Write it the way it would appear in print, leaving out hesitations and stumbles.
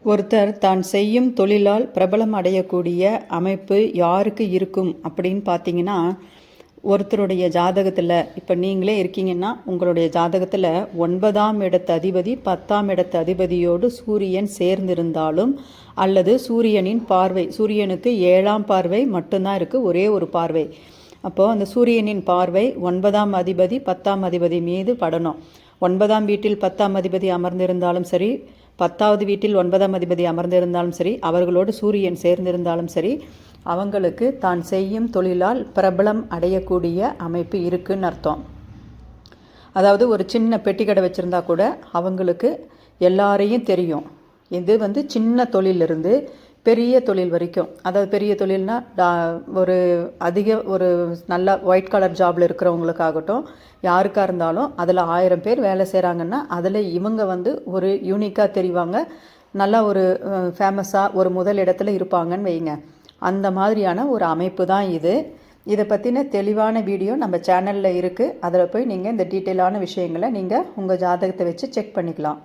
ஒருத்தர் தான் செய்யும் தொழிலால் பிரபலம் அடையக்கூடிய அமைப்பு யாருக்கு இருக்கும் அப்படின்னு பார்த்தீங்கன்னா, ஒருத்தருடைய ஜாதகத்தில் இப்போ நீங்களே இருக்கீங்கன்னா உங்களுடைய ஜாதகத்தில் 9ஆம் இடத்து அதிபதி 10ஆம் இடத்து அதிபதியோடு சூரியன் சேர்ந்திருந்தாலும், அல்லது சூரியனின் பார்வை, சூரியனுக்கு 7ஆம் பார்வை மட்டும்தான் இருக்குது, ஒரே ஒரு பார்வை. அப்போது அந்த சூரியனின் பார்வை 9ஆம் அதிபதி 10ஆம் அதிபதி மீது படணும். 9ஆம் வீட்டில் 10ஆம் அதிபதி அமர்ந்திருந்தாலும் சரி, 10வது வீட்டில் 9ஆம் அதிபதி அமர்ந்திருந்தாலும் சரி, அவர்களோடு சூரியன் சேர்ந்திருந்தாலும் சரி, அவங்களுக்கு தான் செய்யும் தொழிலால் பிரபலம் அடையக்கூடிய அமைப்பு இருக்குன்னு அர்த்தம். அதாவது ஒரு சின்ன பெட்டி கடை வச்சுருந்தா கூட அவங்களுக்கு எல்லாரையும் தெரியும். இது சின்ன தொழிலிருந்து பெரிய தொழில் வரைக்கும், அதாவது பெரிய தொழில்னால் ஒரு ஒரு நல்ல ஒயிட் கலர் ஜாபில் இருக்கிறவங்களுக்காகட்டும், யாருக்காக இருந்தாலும் அதில் 1000 பேர் வேலை செய்கிறாங்கன்னா அதில் இவங்க ஒரு யூனிக்காக தெரிவாங்க, நல்லா ஒரு ஃபேமஸாக ஒரு முதல் இடத்துல இருப்பாங்கன்னு வைங்க. அந்த மாதிரியான ஒரு அமைப்பு தான் இது. இதை பற்றின தெளிவான வீடியோ நம்ம சேனலில் இருக்குது. அதில் போய் நீங்கள் இந்த டீட்டெயிலான விஷயங்களை நீங்கள் உங்கள் ஜாதகத்தை வச்சு செக் பண்ணிக்கலாம்.